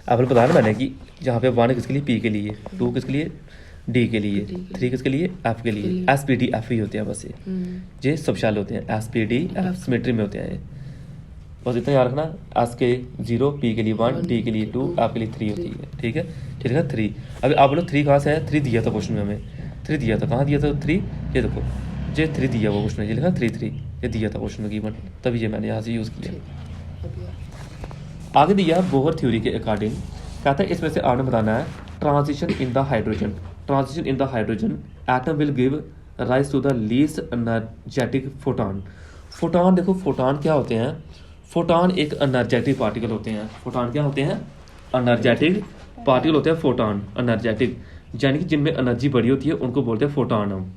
आपने बताया ना मैंने कि जहाँ पे 1 किसके लिए, पी के लिए, 2 किसके लिए, डी के लिए, 3 किसके लिए, एफ के लिए। एस पी डी एफ ही होते हैं बस ये सब शैल होते हैं, S P D F symmetry में होते हैं ये। बस इतना याद रखना, एस के 0, पी के लिए 1, डी के लिए 2, एफ के लिए 3 होती है। ठीक है, ठीक है 3। अभी आप बोलो 3 कहाँ से है? 3 दिया था क्वेश्चन में हमें, 3 दिया था। कहाँ दिया था 3? ये देखो, ये 3 दिया वो क्वेश्चन में, ये लिखा 3 ये दिया था क्वेश्चन में गिवन, तभी ये मैंने यहाँ से यूज़ किया। आगे दिया बोहर थ्योरी के अकॉर्डिंग, कहता है इसमें से आपने बताना है transition in the hydrogen. Transition in the hydrogen atom will give rise to the least energetic photon. Photon, देखो फोटॉन क्या होते हैं? फोटॉन एक एनर्जेटिक पार्टिकल होते हैं। फोटॉन क्या होते हैं? एनर्जेटिक पार्टिकल होते हैं फोटॉन, एनर्जेटिक, यानी कि जिनमें एनर्जी बड़ी होती है उनको बोलते हैं फोटॉन हम।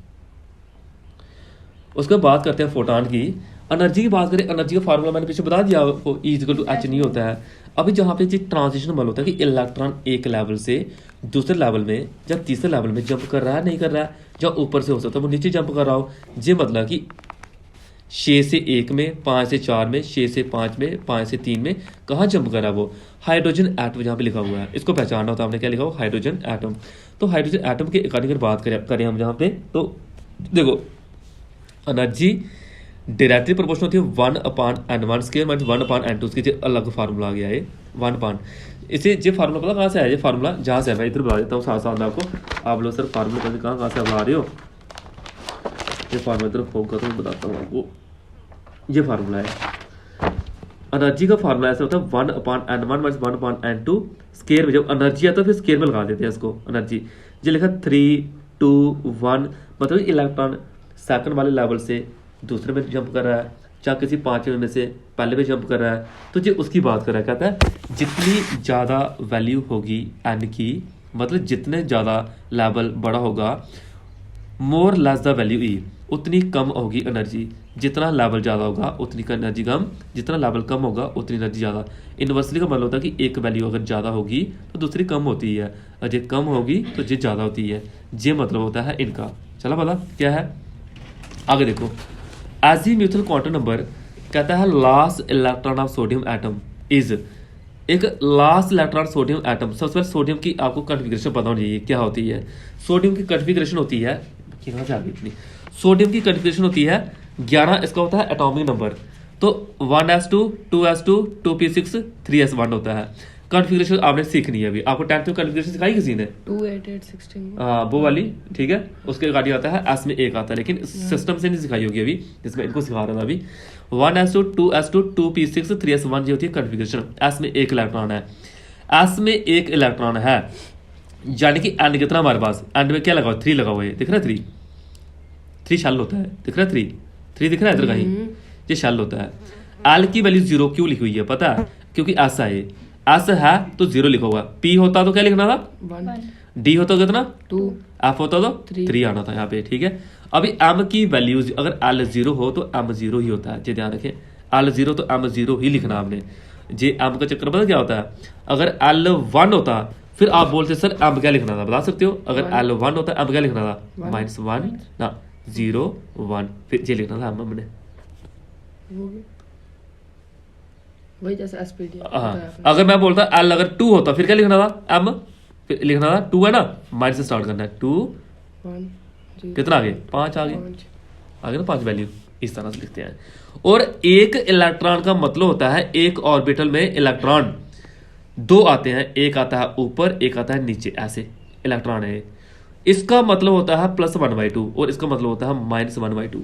उसके बात करते हैं फोटॉन की, एनर्जी की बात करें, एनर्जी का फार्मूला मैंने पीछे बता दिया आपको, E=H नहीं होता है। अभी जहाँ पे ट्रांजिशन बल होता है कि इलेक्ट्रॉन एक लेवल से दूसरे लेवल में या तीसरे लेवल में जंप कर रहा है, नहीं कर रहा है, या ऊपर से हो सकता है वो नीचे जंप कर रहा हो। ये मतलब कि 6 से 1 में, 5 से 4 में, 6 से 5 में, 5 से 3 में कहाँ जंप कर रहा है वो? हाइड्रोजन एटम जहाँ पे लिखा हुआ है, इसको पहचानना होता है हमने, क्या लिखा हुआ? Hydrogen atom. तो हाइड्रोजन एटम के अकॉर्डिंग बात करें हम जहाँ पे, तो देखो एनर्जी डायरेक्टली प्रोपोर्शनल होती है 1/n1² माइनस 1/n2। उसकी जो अलग फार्मूला आ गया है 1/। इसे ये फार्मूला पता कहाँ से है? ये फार्मूला जहाँ से है मैं इधर बता देता हूँ साथ साथ में आपको। आप लोग सर फार्मूला कहाँ से बता रहे हो? ये फार्मूला इधर होगा तो मैं बताता हूँ आपको। ये फार्मूला है एनर्जी का, फार्मूला ऐसा होता है 1/n1 माइनस 1/n2 स्केयर में। जब एनर्जी आता है फिर स्केयर में लगा देते हैं इसको एनर्जी। ये लिखा 3, 2, 1, मतलब इलेक्ट्रॉन सेकंड वाले लेवल से दूसरे में जंप कर रहा है, चाहे किसी 5वें में से पहले में जंप कर रहा है, तो ये उसकी बात कर रहा है। कहता है जितनी ज़्यादा वैल्यू होगी एन की, मतलब जितने ज़्यादा लेवल बड़ा होगा, मोर लेस द वैल्यू ई, उतनी कम होगी एनर्जी। जितना लेवल ज़्यादा होगा उतनी का एनर्जी कम, जितना लेवल कम होगा उतनी एनर्जी ज़्यादा। इन्वर्सली का मतलब होता है कि एक वैल्यू अगर ज़्यादा होगी तो दूसरी कम होती है, और ये कम होगी तो ये ज़्यादा होती है। ये मतलब होता है इनका। चला पता क्या है? आगे देखो, एजीम्यूथल क्वांटम नंबर कहता है last electron of sodium atom is, एक लास्ट इलेक्ट्रॉन सोडियम एटम। सबसे पहले सोडियम की आपको कॉन्फ़िगरेशन पता होनी चाहिए क्या होती है। सोडियम की कॉन्फ़िगरेशन होती है, कहाँ से आ गई इतनी? सोडियम की कॉन्फ़िगरेशन होती है 11। इसका होता है एटॉमिक नंबर, तो 1s2, 2s2, 2p6, 3s1 होता है। कॉन्फ़िगरेशन आपने सीखनी है अभी। आपको 10th में कॉन्फ़िगरेशन सिखाई किसी ने? 2, 8, 8, 16। हाँ वो वाली, ठीक है। उसके अकॉर्डिंग आता है एस में 1 आता है, लेकिन सिस्टम से नहीं सिखाई होगी अभी, जिसमें इनको सिखा रहा था अभी। 1s2, 2s2, 2p6, 3s1 ये होती है कॉन्फ़िगरेशन। एस में 1 इलेक्ट्रॉन है, एस में 1 इलेक्ट्रॉन है, यानी कि एंड कितना हमारे पास? एंड में क्या लगा हुआ? 3 लगा हुआ है, दिख रहा है 3 शैल होता है, दिख रहा है 3 दिख रहा है इधर कहीं, ये शैल होता है। एल की वैल्यू 0 क्यों लिखी हुई है पता है? क्योंकि एस है, एस है तो 0 लिखा हुआ। पी होता तो क्या लिखना था? 1, डी होता तो कितना? 2, एफ होता तो 3 आना था यहाँ पे, ठीक है। अभी एम की वैल्यूज अगर एल 0 हो तो एम 0 ही होता है, ये ध्यान रखें। एल 0 तो एम 0 ही लिखना आपने। जे एम का चक्कर पता क्या होता है? अगर एल 1 होता फिर आप बोलते सर एम क्या लिखना था, बता सकते हो? अगर एल 1 होता एम क्या लिखना था? -1 ना 0 1, फिर ये लिखना था एम हमने। वही जैसे एसपीडी। हाँ, अगर मैं बोलता एल अगर 2 होता फिर क्या लिखना था? एम, फिर लिखना था 2 है ना, माइनस से स्टार्ट करना है 2 1, कितना आगे? 5 आगे, आगे ना 5 वैल्यू, इस तरह से लिखते हैं। और एक इलेक्ट्रॉन का मतलब होता है एक ऑर्बिटल में इलेक्ट्रॉन 2 आते हैं, एक आता है ऊपर, एक आता है नीचे, ऐसे इलेक्ट्रॉन है। इसका मतलब होता है +1/2 और इसका मतलब होता है -1/2।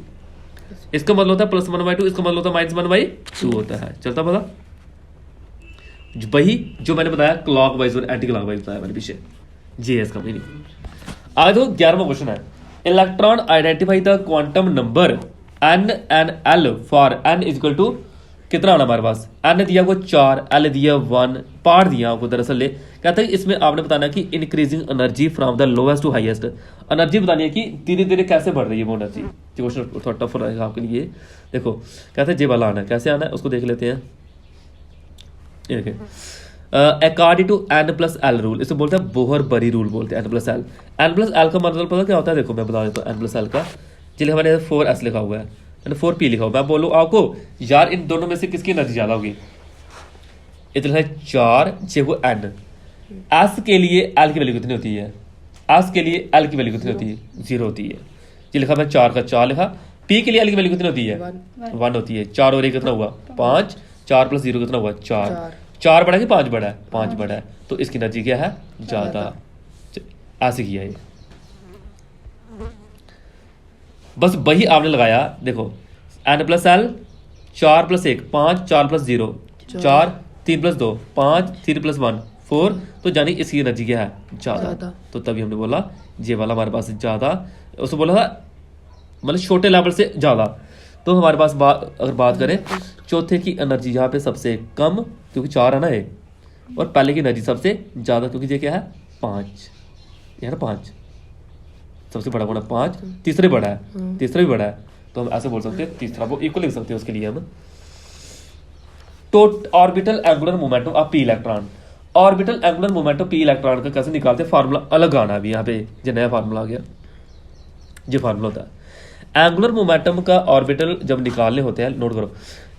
इसका मतलब होता है +1/2, इसका मतलब होता है -1/2 होता है। चलता पता? वही जो मैंने बताया क्लॉकवाइज और एंटी क्लॉकवाइज बताया मैंने पीछे, जी है इसका मीनिंग। आज तो 11वां क्वेश्चन है, electron identify the quantum number NnL for n equal to कितना आना हमारे पास? n दिया को 4, L दिया 1, पार दिया आपको दरअसल ले। कहता है इसमें आपने बताना कि increasing energy from the lowest to highest. Energy बतानी है कि धीरे धीरे कैसे बढ़ रही है वो एनर्जी। क्वेश्चन थोड़ा टफ रहेगा आपके लिए। देखो कहते हैं जे वाला आना है, कैसे आना है उसको देख लेते हैं। अकॉर्डिंग टू n+L रूल, इसे बोलते हैं बोहर बरी रूल बोलते हैं। n+L, n+L का मतलब पता क्या होता है? देखो मैं बता देता हूँ n+L का। चलिए हमारे 4s लिखा हुआ है, मैंने 4p लिखा हुआ। मैं बोलूँ आपको यार इन दोनों में से किसकी एनर्जी ज़्यादा होगी? इतना है 4 j को n, एस के लिए एल की वैल्यू कितनी होती है, एस के लिए एल की वैल्यू कितनी होती है, 0 होती है। ये लिखा मैं 4 का 4 लिखा। पी के लिए एल की वैल्यू कितनी होती है, 1 होती है। 4 और 1 कितना हुआ 5, 4 प्लस 0 कितना हुआ 4। 4 बड़ा है कि 5 बड़ा है, 5 बड़ा है, तो इसकी एनर्जी क्या है, ज़्यादा। ऐसे किया ये, बस वही आपने लगाया। देखो n plus l, 4 plus 1 5, 4 plus 0 4, 3 plus 2 5, 3 plus 1 4, तो जानी इसकी एनर्जी क्या है, ज़्यादा। तो तभी हमने बोला ये वाला हमारे पास ज़्यादा, उसको बोला था मतलब छोटे लेवल से ज़्यादा। तो हमारे पास अगर बात करें चौथे की एनर्जी यहाँ पे सबसे कम, क्योंकि 4 है ना ये, और पहले की एनर्जी सबसे ज़्यादा, क्योंकि ये क्या है 5, ये है ना 5, सबसे बड़ा कौन है 5, तीसरे बड़ा है, तीसरा भी बड़ा है, तो हम ऐसे बोल सकते हैं तीसरा वो इक्वल लिख सकते हैं उसके लिए हम। तो orbital angular momentum of P electron, orbital angular momentum P electron का कैसे निकालते हैं, फार्मूला अलग आना है अभी यहाँ पे, जो नया फार्मूला आ गया, जो फार्मूला होता है एंगुलर मोमेंटम का ऑर्बिटल जब निकालने होते हैं, नोट करो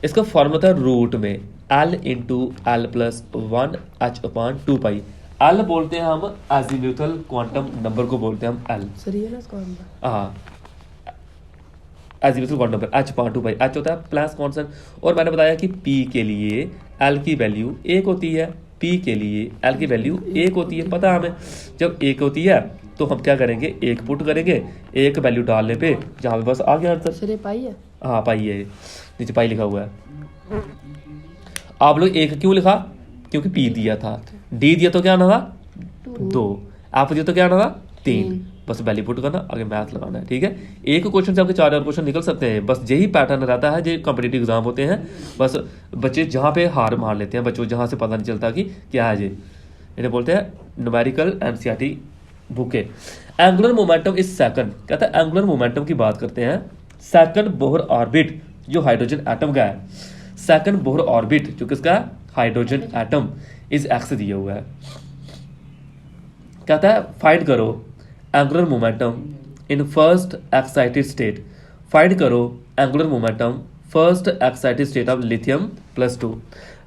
इसका फार्मूला होता है रूट में L into L plus 1 H upon 2 पाई। एल बोलते हैं हम एजीम्यूथल क्वांटम नंबर को बोलते हैं हम एल, सही है ना इसका आंसर? हाँ azimuthal quantum number H upon 2 पाई। एच होता है प्लस कांस्टेंट, और मैंने बताया कि पी के लिए एल की वैल्यू 1 होती है, पी के लिए एल की वैल्यू 1 होती है, पता है हमें। जब 1 होती है तो हम क्या करेंगे, 1 पुट करेंगे, 1 वैल्यू डालने पे जहाँ पे बस आ गया आंसर। सर ये पाई है? हाँ पाई है, नीचे पाई लिखा हुआ है। आप लोग 1 क्यों लिखा, क्योंकि पी दिया था, डी दिया तो क्या आना था 2, आप दिया तो क्या आना था 3, बस वैल्यू पुट करना, आगे मैथ लगाना है, ठीक है। एक क्वेश्चन से आपके 4 और क्वेश्चन निकल सकते हैं, बस यही पैटर्न रहता है जो कॉम्पिटिटिव एग्जाम होते हैं। बस बच्चे जहाँ पे हार मान लेते हैं, बच्चों जहाँ से पता नहीं चलता कि क्या है, ये इन्हें बोलते हैं न्यूमेरिकल एनसीईआरटी बुक है। एंगुलर मोमेंटम इज सेकंड, कहता है एंगुलर मोमेंटम की बात करते हैं, सेकंड बोहर ऑर्बिट जो हाइड्रोजन एटम का है, सेकंड बोहर ऑर्बिट जो किसका है, हाइड्रोजन एटम, इज एक्स दिया हुआ है। कहता है फाइंड करो angular momentum in first excited state, find करो angular momentum first excited state of lithium plus 2।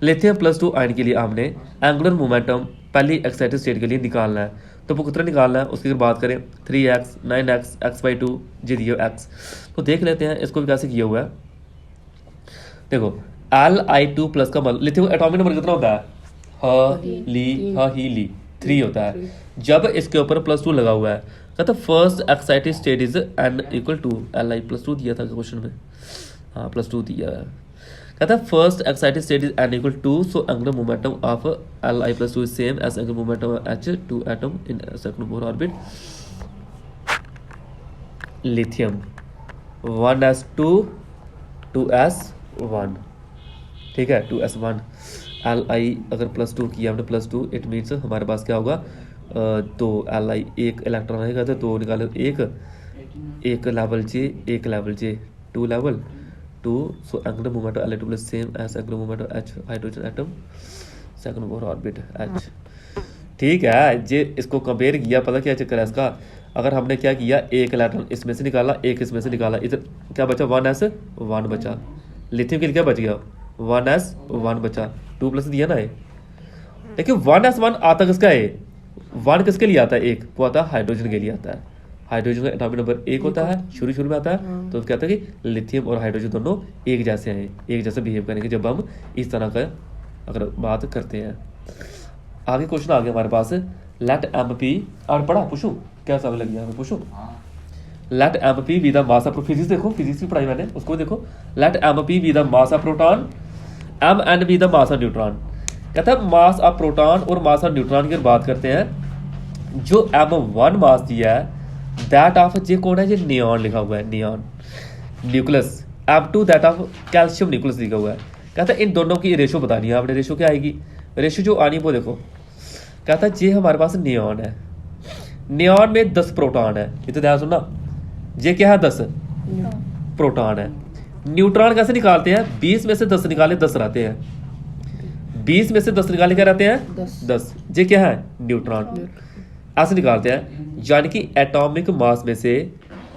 Lithium plus 2 ion के लिए हमने एंगुलर मोमेंटम पहली एक्साइटेड स्टेट के लिए निकालना है, तो वो कितना निकालना है, उसकी अगर बात करें 3x 9x x/2 जी दियो x, तो देख लेते हैं इसको भी कैसे किया हुआ है। देखो Li2 प्लस का मतलब लिथियम एटॉमिक नंबर कितना होता है, ली 3 होता है। जब इसके ऊपर +2 लगा हुआ है, कहता first excited state is n equal to Li +2 दिया था क्वेश्चन में, हाँ +2 दिया है। कहता first excited state is n equal to, so angular momentum of Li +2 is same as angular momentum of H2 atom in second Bohr orbit lithium 1s2 2s1, ठीक है 2s1। Li अगर +2 किया हमने +2, इट मीन्स हमारे पास क्या होगा, तो Li एक इलेक्ट्रॉन रहेगा तो 2 निकालो, एक लेवल जे, एक level J, 2 level 2, so angular moment of Li2 plus same as angular moment of H hydrogen atom second Bohr orbit H, ठीक है। जे इसको कंपेयर किया, पता क्या चक्कर है इसका, अगर हमने क्या किया, एक इलेक्ट्रॉन इसमें से निकाला, एक इसमें से निकाला, इधर क्या बचा 1s1 बचा, लिथियम के लिए क्या बच गया 1s1 बचा, 2 प्लस दिया ना ये, देखिए 1s1 आता किसका है, 1 किसके लिए आता है, एक वो आता है हाइड्रोजन के लिए आता है, हाइड्रोजन का एटॉमिक नंबर 1 होता है, शुरू में आता है, तो कहता है कि लिथियम और हाइड्रोजन दोनों एक जैसे हैं, एक जैसे बिहेव करेंगे जब हम इस तरह का अगर बात करते हैं। आगे क्वेश्चन आ गया हमारे पास, लेट एम पी, और पढ़ा पूछूं क्या सब लग गया, पूछूं let m p with the mass of, physics देखो, फिजिक्स की पढ़ाई मैंने, उसको देखो, let m p with the mass of proton m n with the mass of neutron. कहता है मास ऑफ प्रोटॉन और मास ऑफ न्यूट्रॉन की बात करते हैं, जो m1 मास दिया है दैट ऑफ जे कौन है, ये नियॉन लिखा हुआ है, neon nucleus, m2 that of calcium nucleus लिखा हुआ है। कहता है इन दोनों की रेशो बतानी है आपने, रेशो क्या आएगी, रेशो जो आनी वो देखो, कहता है जे हमारे पास नियॉन है, नियॉन में 10 प्रोटॉन है, ये तो ध्यान सुनना, ये क्या है 10 प्रोटॉन है। न्यूट्रॉन कैसे निकालते हैं, 20 में से 10 निकाले 10 रहते हैं, 20 में से 10 निकाले क्या रहते हैं 10, ये क्या है न्यूट्रॉन, ऐसे निकालते हैं, यानी कि एटॉमिक मास में से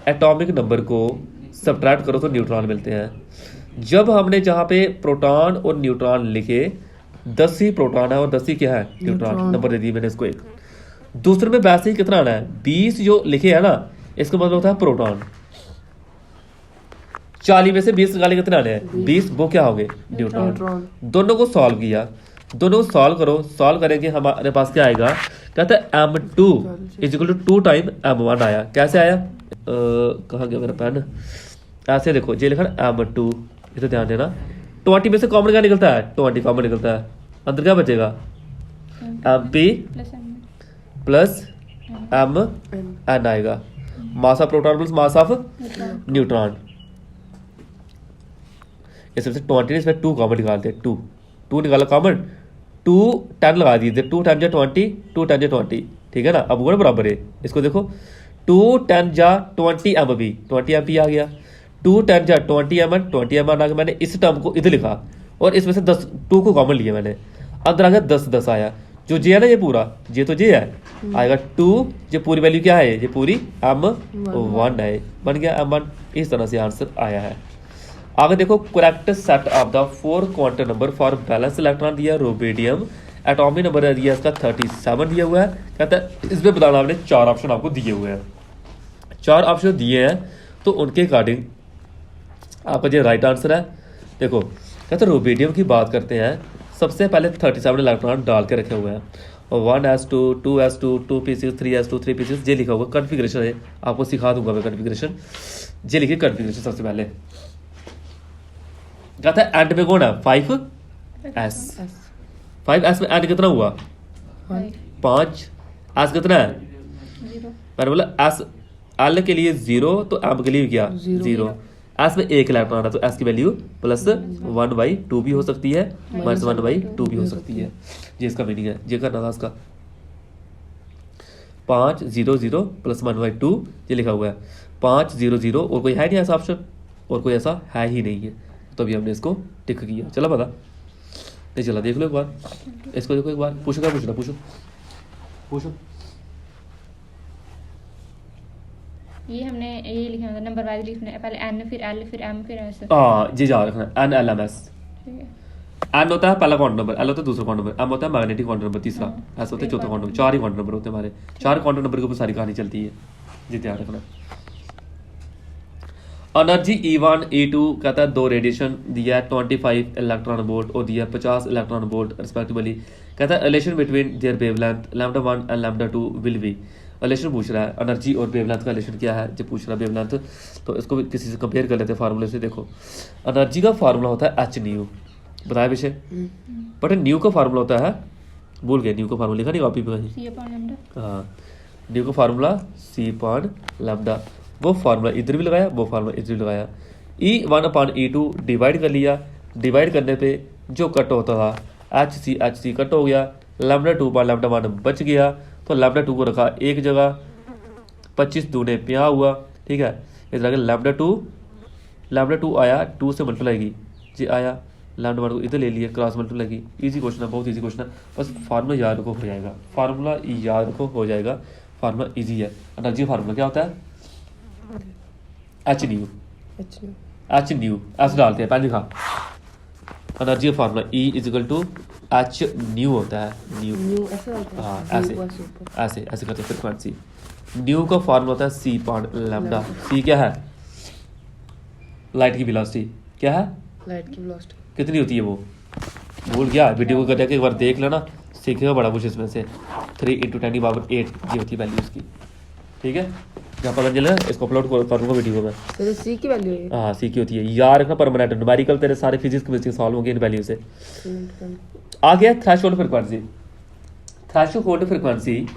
एटॉमिक नंबर को सब्ट्रैक्ट करो तो न्यूट्रॉन मिलते हैं। जब हमने जहाँ पे प्रोटॉन और न्यूट्रॉन लिखे 10 ही प्रोटॉन है और 10 ही क्या है न्यूट्रॉन। न्यूट्रॉन। नंबर दे दिए मैंने इसको एक। दूसरे में वैसे ही कितना आना है 20 जो लिखे है ना, इसका मतलब होता है प्रोटॉन। 40 में से 20 निकाले कितने आने हैं 20, वो क्या हो गए न्यूट्रॉन। न्यूट्रॉन। दोनों को सॉल्व किया, दोनों को सॉल्व करो, सॉल्व करेंगे हमारे पास क्या आएगा, कहता है m2 equal to 2 time m1 आया। कैसे आया, कहाँ गया मेरा पेन, ऐसे देखो ये लिखा है m2, इसे ध्यान देना। 20 में से कॉमन क्या निकलता है 20 कॉमन निकलता है, अंदर क्या बचेगा mp प्लस m n आएगा। मास of proton plus mass of neutron. इसमें से 20 ने इसमें 2 कॉमन निकालते हैं, 2 निकाला कॉमन, 2 10 लगा दीजिए, 2 10 जा 20, 2 10 जा 20, ठीक है ना। अब वो ना बराबर है, इसको देखो 2 10 जा 20 एम बी, 20 एम पी आ गया, 2 10 जा 20 एम एन, 20 एम एन आ गया। मैंने इस टर्म को इधर लिखा और इसमें से 10 2 को कॉमन लिया मैंने, अंदर आ गया 10 10 आया। जो जे है ना ये पूरा, जे तो जे है आएगा 2, ये पूरी वैल्यू क्या है, ये पूरी m1 है, बन गया m1। इस तरह से आंसर आया है। आगे देखो correct set of the 4 quantum number for balance electron दिया रुबिडियम, एटॉमिक नंबर दिया इसका 37 दिया हुआ है। कहता है इसमें बताना, आपने 4 ऑप्शन आपको दिए हुए हैं, 4 ऑप्शन दिए हैं तो उनके अकॉर्डिंग आपका जो राइट आंसर है। देखो कहते हैं रुबिडियम की बात करते हैं, सबसे पहले 37 इलेक्ट्रॉन डाल के रखे हुए हैं और 1s2 2s2 2p6 3s2 3p6 ये लिखा हुआ कन्फिग्रेशन है, आपको सिखा दूंगा मैं कन्फिग्रेशन। ये लिखिए कन्फिग्रेशन सबसे पहले। कहता है एंड में कौन है 5s, 5s में एंड कितना हुआ 5, एस कितना है मैंने बोला एस एल के लिए 0 तो एम के लिए क्या 0। एस में 1 इलेक्ट्रॉन है तो एस की वैल्यू +1/2 भी हो सकती है, -1/2 भी हो सकती है। ये इसका मीनिंग है, ये करना था इसका 5 0 0 +1/2 ये लिखा हुआ है 5 0 0, और कोई है नहीं ऐसा ऑप्शन, और कोई ऐसा है ही नहीं है, तो अभी हमने इसको टिक किया। चला पता नहीं चला, देख लो एक बार इसको, देखो एक बार, पूछो क्या पूछना, पूछो पूछो। ये हमने ये लिखा था नंबर वाइज लिखना है, पहले n फिर l फिर m फिर s। हाँ जी याद रखना एन एल एम एस। ठीक है, एन होता है पहला क्वांटम नंबर, एल होता है दूसरा क्वांटम नंबर, एम होता है मैग्नेटिक क्वांटम नंबर तीसरा, एस होता है चौथा क्वांटम नंबर। 4 ही क्वांटम नंबर होते हैं हमारे, 4 क्वांटम नंबर के ऊपर सारी कहानी चलती है, जी ध्यान रखना। एनर्जी E1 E2 कहता है 2 रेडिएशन दिया है 25 इलेक्ट्रॉन वोल्ट और दिया 50 इलेक्ट्रॉन वोल्ट रिस्पेक्टिवली। कहता है relation between their wavelength λ1 and λ2 will be. Relation पूछ रहा है एनर्जी और वेवलेंथ का रिलेशन क्या है, जब पूछ रहा है वेवलेंथ तो इसको भी किसी से कंपेयर कर लेते हैं फार्मूले से। देखो एनर्जी का फार्मूला होता है एच न्यू, बताया विषय, बट न्यू का फार्मूला होता है, भूल गए न्यू का फार्मूला लिखा नहीं कॉपी पे कहीं, c/λ। हाँ न्यू का फार्मूला c/λ, वो फार्मूला इधर भी लगाया, वो फार्मूला इधर भी लगाया। E1/E2 डिवाइड कर लिया, डिवाइड करने पे जो कट होता था HC कट हो गया, λ2/λ1 बच गया, तो λ2 को रखा एक जगह, 25 दूने 50 हुआ, ठीक है। इधर आगे λ2 आया 2 से मल्टीप्लाई की, जी आया λ1 को इधर ले लिया, क्रॉस मल्टीप्लाई की। ईजी क्वेश्चन है, बहुत ईजी क्वेश्चन है, बस फार्मूला याद रखो हो जाएगा, फार्मूला याद रखो हो जाएगा, फार्मूला ईजी है। एनर्जी फार्मूला क्या होता है एच न्यू, एच न्यू ऐसे डालते हैं, पहले लिखा एनर्जी का फार्मूला E = एच न्यू होता है, न्यू, न्यू ऐसे होता है, हाँ न्यू ऐसे बस ऊपर। ऐसे ऐसे करते हैं फ्रिक्वेंसी। न्यू का फार्मूला होता है c/λ, c क्या है लाइट की वेलोसिटी, क्या है लाइट की वेलोसिटी कितनी होती है वो भूल गया, वीडियो को करके एक बार देख लेना, सीखेगा बड़ा कुछ इसमें से। 3 × 10⁸ ये होती है वैल्यू उसकी, ठीक है। जहाँ पता चले इसको अपलोड करूँगा वीडियो में। तो सी की वैल्यू है, हाँ सी की होती है, यार रखना परमानेंट, न्यूमेरिकल तेरे सारे फिजिक्स केमिस्ट्री सॉल्व होंगे इन वैल्यू से। आ गया थ्रेशोल्ड फ्रिक्वेंसी। थ्रेशोल्ड फ्रिक्वेंसी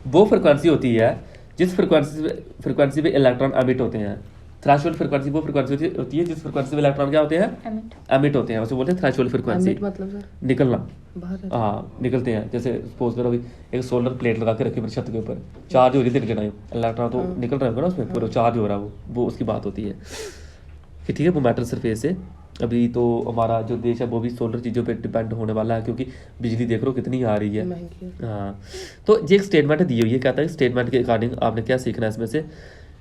वो फ्रिक्वेंसी होती है जिस फ्रिक्वेंसी पे इलेक्ट्रॉन एमिट होते हैं। थ्रेशोल्ड फ्रिक्वेंसी वो फ्रिक्वेंसी होती है जिस फ्रिक्वेंसी पे इलेक्ट्रॉन क्या होते हैं एमिट होते हैं, उसे बोलते हैं थ्रेशोल्ड फ्रिक्वेंसी। एमिट मतलब सर निकलना, बाहर है। हाँ निकलते हैं। जैसे सपोज करो अभी एक सोलर प्लेट लगा के रखी हुई छत के ऊपर, चार्ज हो रही है दिन के टाइम, इलेक्ट्रॉन तो निकल रहा होगा ना उसमें, पूरा चार्ज हो रहा है वो उसकी बात होती है कि ठीक है वो मैटर सरफेस है। अभी तो हमारा जो देश है वो भी सोलर चीज़ों पे डिपेंड होने वाला है, क्योंकि बिजली देख लो कितनी आ रही है। महंगी है। हाँ तो ये एक स्टेटमेंट दी हुई है, कहता है स्टेटमेंट के अकॉर्डिंग आपने क्या सीखना है इसमें से।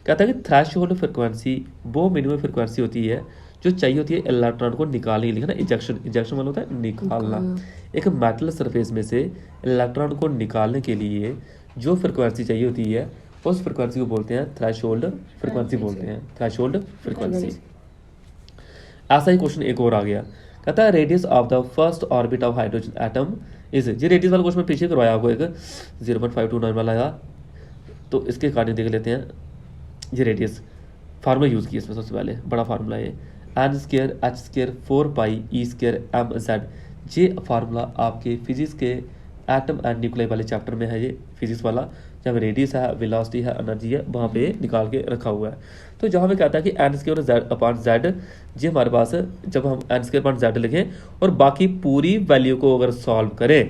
कहता है कि थ्रेशोल्ड फ्रिक्वेंसी वो मिनिमम फ्रिक्वेंसी होती है जो चाहिए होती है इलेक्ट्रॉन को निकालने के लिए, है ना, इजेक्शन। इजेक्शन मतलब होता है निकालना। एक मेटल सरफेस में से इलेक्ट्रॉन को निकालने के लिए जो फ्रिक्वेंसी चाहिए होती है उस फ्रिक्वेंसी को बोलते हैं थ्रेशोल्ड फ्रिक्वेंसी बोलते हैं, थ्रेशोल्ड फ्रिक्वेंसी। ऐसा ही क्वेश्चन एक और आ गया, कहता है radius of the first orbit of hydrogen atom is, ये रेडियस वाला क्वेश्चन मैं पीछे करवाया आपको, एक 0.529 वाला था, तो इसके अकॉर्डिंग देख लेते हैं। ये रेडियस फार्मूला यूज़ किया इसमें, सबसे पहले बड़ा फार्मूला है एन स्क्र एच स्क्र 4 पाई स्क्र एम जेड। ये फार्मूला आपके फिजिक्स के एटम एंड न्यूक्लियर वाले चैप्टर में है, ये फिजिक्स वाला, जहाँ रेडियस है, वेलोसिटी है, एनर्जी है, वहाँ पे निकाल के रखा हुआ है। तो जहाँ पे कहता है कि एन स्क्र जेड अपॉन जेड, ये हमारे पास जब हम एन स्क्र अपॉन जेड लिखें और बाकी पूरी वैल्यू को अगर सॉल्व करें,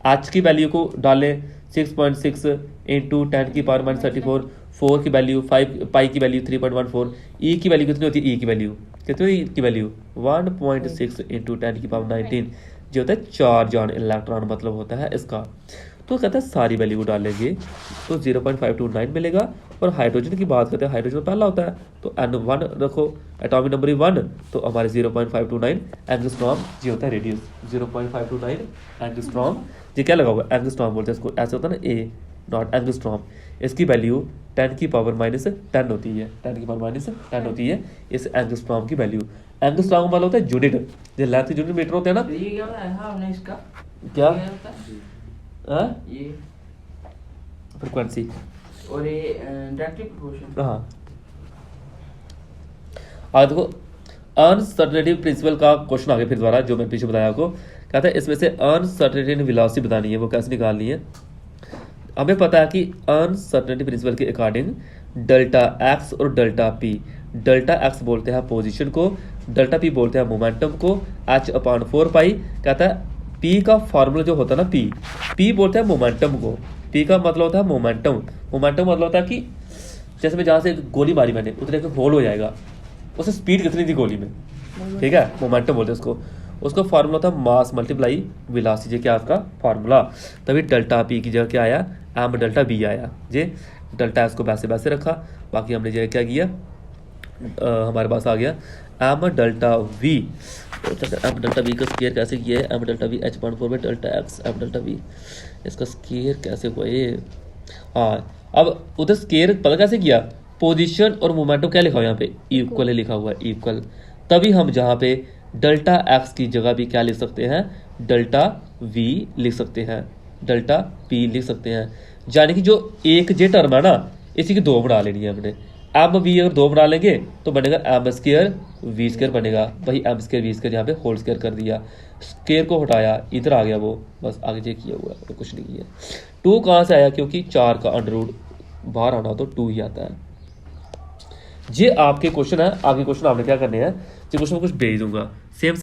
एच की वैल्यू को डालें 6.6 इंटू 10 की पावर -34, 4 की वैल्यू 5, पाई की वैल्यू 3.14, ई की वैल्यू कितनी होती है, ई की वैल्यू कितनी होती है, ई की वैल्यू 1.6 इंटू 10 की पावर 19, जो होता है 4 जॉन इलेक्ट्रॉन मतलब होता है इसका। तो कहता है सारी वैल्यू को डालेंगे तो 0.529 मिलेगा। और हाइड्रोजन की बात करते हैं, हाइड्रोजन पहला होता है तो N1 रखो, एटॉमिक नंबर 1, तो हमारे 0.529 एंगस्ट्रॉम ये होता है रेडियस, 0.529 एंगस्ट्रॉम। ये क्या लगा हुआ है, एंगस्ट्रॉम बोलते हैं इसको, ऐसे होता है ना ए नॉट एंगस्ट्रॉम। इसकी वैल्यू 10 की पावर -10 होती है, 10 की पावर -10 होती है इस एंगस्ट्रॉम की वैल्यू। एंगस्ट्रॉम वाला होता है यूनिट, जो लेंथ यूनिट मीटर होते हैं ना। ये क्या है हमने इसका क्या ये होता है? हाँ ये फ्रिक्वेंसी, और ये डायरेक्टली प्रोपोर्शन। हाँ आज देखो अनसर्टेनिटी प्रिंसिपल का क्वेश्चन आ गया फिर दोबारा, जो मैं पीछे बताया आपको। कहता है इसमें से अनसर्टेनिटी वेलोसिटी बतानी है, वो कैसे निकालनी है। हमें पता है कि अनसर्टेनिटी प्रिंसिपल के अकॉर्डिंग डेल्टा एक्स और डेल्टा पी, डेल्टा एक्स बोलते हैं पोजीशन को, डेल्टा पी बोलते हैं मोमेंटम को, एच अपॉन 4 पाई। कहता है पी का फॉर्मूला जो होता है ना, पी बोलते हैं मोमेंटम को, पी का मतलब होता है मोमेंटम। मोमेंटम मतलब होता है कि जैसे मैं जहाँ से गोली मारी मैंने उतने का होल हो जाएगा, उससे स्पीड कितनी थी गोली में, ठीक है, मोमेंटम बोलते हैं उसको। उसका फार्मूला था मास मल्टीप्लाई वेलोसिटी, ये क्या उसका फार्मूला। तभी डेल्टा पी की जगह क्या आया, एम डेल्टा बी आया। ये डेल्टा एस को वैसे वैसे रखा, बाकी हमने जो क्या किया, हमारे पास आ गया m delta v. M delta v का स्केयर कैसे किया है, m delta v h point 4 में delta x m delta v, इसका स्केयर कैसे हुआ ये। हाँ अब उधर स्केयर पता कैसे किया, पोजीशन और मोमेंटम क्या लिखा हुआ है यहाँ पे, इक्वल लिखा हुआ है, इक्वल। तभी हम जहाँ पे डेल्टा एक्स की जगह भी क्या लिख सकते हैं, डेल्टा वी लिख सकते हैं, डेल्टा पी लिख सकते हैं। यानी कि जो एक जे टर्म है ना, इसी की 2 बना लेनी है हमने। एम वी अगर 2 बना लेंगे तो बनेगा एम स्क्र वी स्क्र बनेगा, वही एम स्क्र वी स्क्र यहाँ पे होल स्क्र कर दिया, स्क्र को हटाया, इधर आ गया वो, बस आगे जे किया हुआ है, कुछ नहीं किया। 2 कहाँ से आया, क्योंकि 4 का अंडर रूट बाहर आना तो 2 ही आता है। ये आपके क्वेश्चन है, आगे क्वेश्चन आपने क्या करने हैं, ये क्वेश्चन कुछ भेज दूंगा सेम